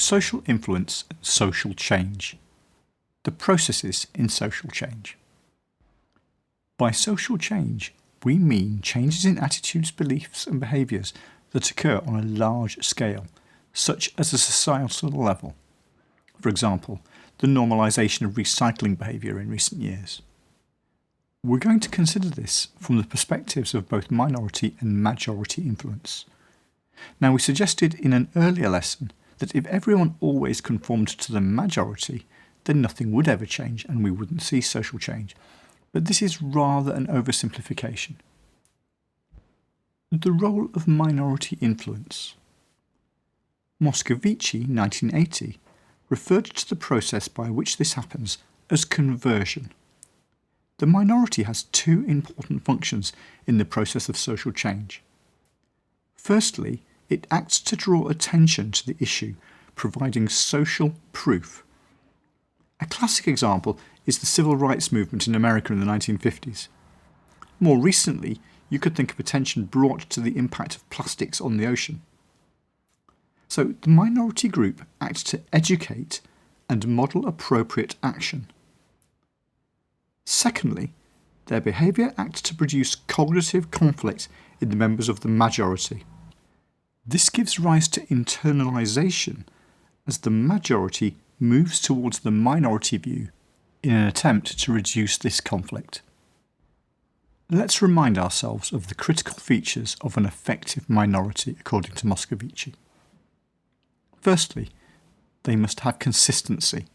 Social influence and social change. The processes in social change. By social change, we mean changes in attitudes, beliefs and behaviours that occur on a large scale, such as a societal level. For example, the normalisation of recycling behaviour in recent years. We're going to consider this from the perspectives of both minority and majority influence. Now, we suggested in an earlier lesson that if everyone always conformed to the majority, then nothing would ever change and we wouldn't see social change. But this is rather an oversimplification. The role of minority influence. Moscovici, 1980, referred to the process by which this happens as conversion. The minority has two important functions in the process of social change. Firstly, it acts to draw attention to the issue, providing social proof. A classic example is the civil rights movement in America in the 1950s. More recently, you could think of attention brought to the impact of plastics on the ocean. So the minority group acts to educate and model appropriate action. Secondly, their behaviour acts to produce cognitive conflict in the members of the majority. This gives rise to internalisation as the majority moves towards the minority view in an attempt to reduce this conflict. Let's remind ourselves of the critical features of an effective minority according to Moscovici. Firstly, they must have consistency.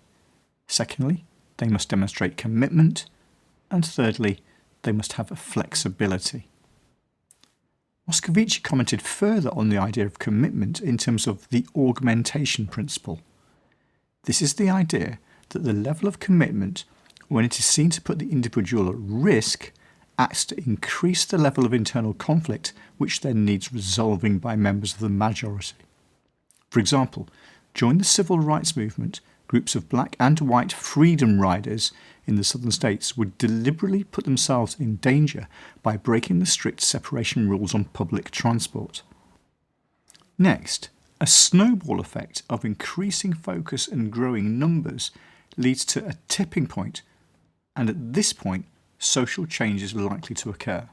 Secondly, they must demonstrate commitment. And thirdly, they must have flexibility. Moscovici commented further on the idea of commitment in terms of the augmentation principle. This is the idea that the level of commitment, when it is seen to put the individual at risk, acts to increase the level of internal conflict which then needs resolving by members of the majority. For example, during the civil rights movement, groups of black and white freedom riders in the southern states would deliberately put themselves in danger by breaking the strict separation rules on public transport. Next, a snowball effect of increasing focus and growing numbers leads to a tipping point, and at this point, social change is likely to occur.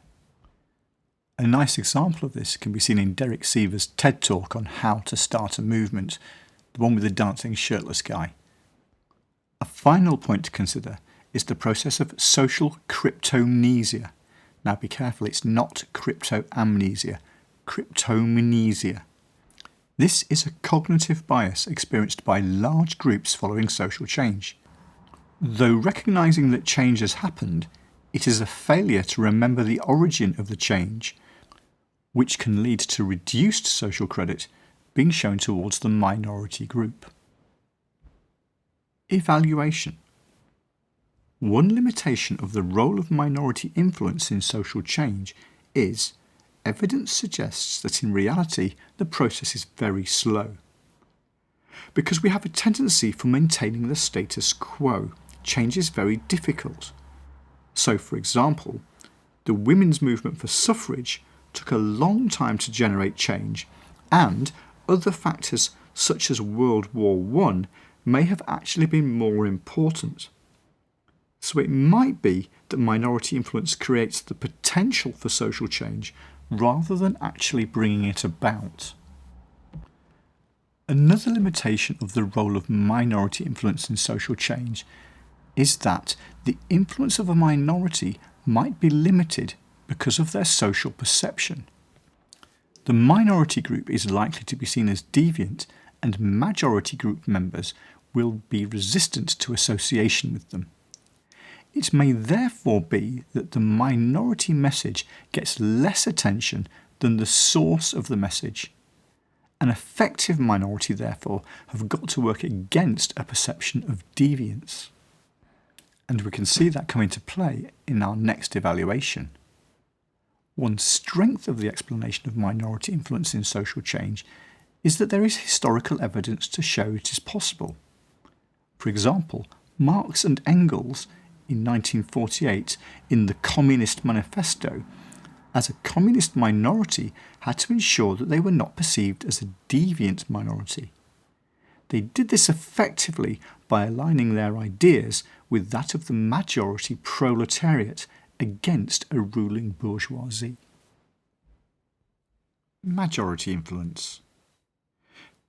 A nice example of this can be seen in Derek Sivers' TED Talk on how to start a movement, the one with the dancing shirtless guy. A final point to consider is the process of social cryptomnesia. Now be careful, it's not cryptoamnesia, cryptomnesia. This is a cognitive bias experienced by large groups following social change. Though recognising that change has happened, it is a failure to remember the origin of the change, which can lead to reduced social credit being shown towards the minority group. Evaluation. One limitation of the role of minority influence in social change is evidence suggests that in reality the process is very slow. Because we have a tendency for maintaining the status quo, change is very difficult. So, for example, the women's movement for suffrage took a long time to generate change, and other factors such as World War I may have actually been more important. So it might be that minority influence creates the potential for social change rather than actually bringing it about. Another limitation of the role of minority influence in social change is that the influence of a minority might be limited because of their social perception. The minority group is likely to be seen as deviant, and majority group members will be resistant to association with them. It may therefore be that the minority message gets less attention than the source of the message. An effective minority, therefore, have got to work against a perception of deviance. And we can see that come into play in our next evaluation. One strength of the explanation of minority influence in social change is that there is historical evidence to show it is possible. For example, Marx and Engels in 1948 in the Communist Manifesto, as a communist minority, had to ensure that they were not perceived as a deviant minority. They did this effectively by aligning their ideas with that of the majority proletariat against a ruling bourgeoisie. Majority influence.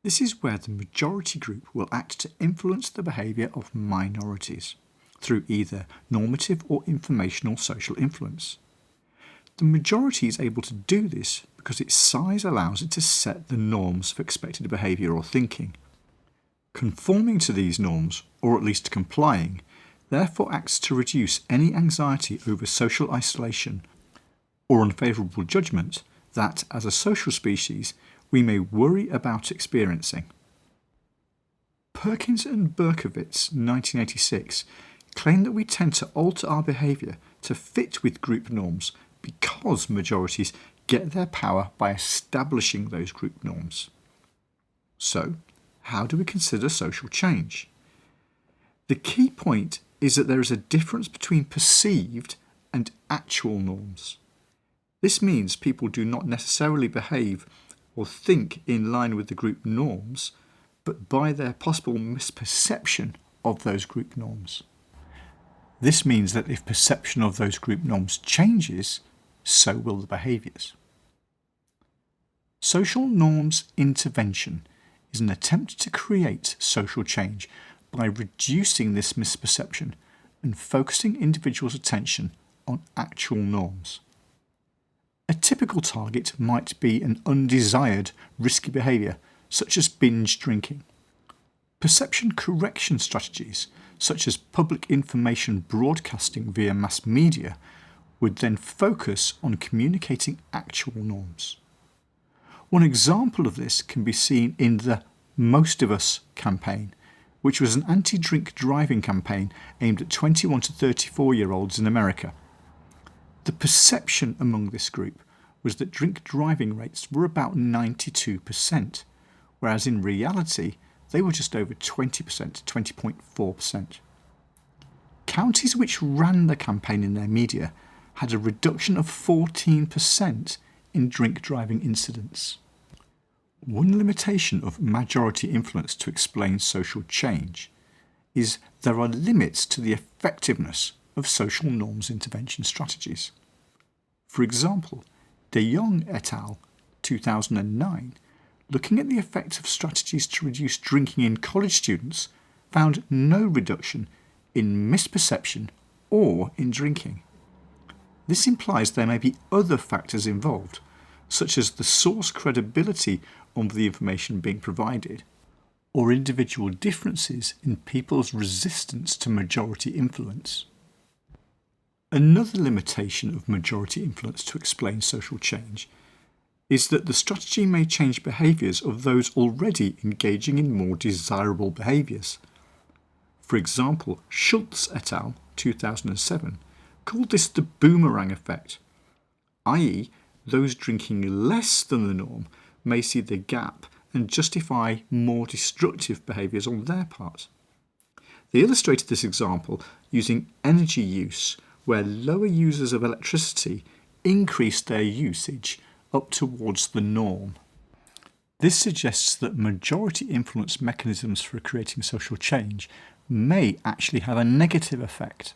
This is where the majority group will act to influence the behaviour of minorities through either normative or informational social influence. The majority is able to do this because its size allows it to set the norms for expected behaviour or thinking. Conforming to these norms, or at least complying, therefore acts to reduce any anxiety over social isolation or unfavourable judgment that, as a social species, we may worry about experiencing. Perkins and Berkowitz, 1986, claim that we tend to alter our behaviour to fit with group norms because majorities get their power by establishing those group norms. So, how do we consider social change? The key point is that there is a difference between perceived and actual norms. This means people do not necessarily behave or think in line with the group norms, but by their possible misperception of those group norms. This means that if perception of those group norms changes, so will the behaviours. Social norms intervention is an attempt to create social change by reducing this misperception and focusing individuals' attention on actual norms. A typical target might be an undesired, risky behaviour, such as binge drinking. Perception correction strategies, such as public information broadcasting via mass media, would then focus on communicating actual norms. One example of this can be seen in the Most of Us campaign, which was an anti-drink driving campaign aimed at 21 to 34-year-olds in America. The perception among this group was that drink driving rates were about 92%, whereas in reality they were just over 20%, 20.4%. Counties which ran the campaign in their media had a reduction of 14% in drink driving incidents. One limitation of majority influence to explain social change is there are limits to the effectiveness of social norms intervention strategies. For example, De Jong et al. 2009, looking at the effect of strategies to reduce drinking in college students, found no reduction in misperception or in drinking. This implies there may be other factors involved, such as the source credibility of the information being provided, or individual differences in people's resistance to majority influence. Another limitation of majority influence to explain social change is that the strategy may change behaviours of those already engaging in more desirable behaviours. For example, Schultz et al. 2007 called this the boomerang effect, i.e., those drinking less than the norm may see the gap and justify more destructive behaviours on their part. They illustrated this example using energy use, where lower users of electricity increased their usage up towards the norm. This suggests that majority influence mechanisms for creating social change may actually have a negative effect.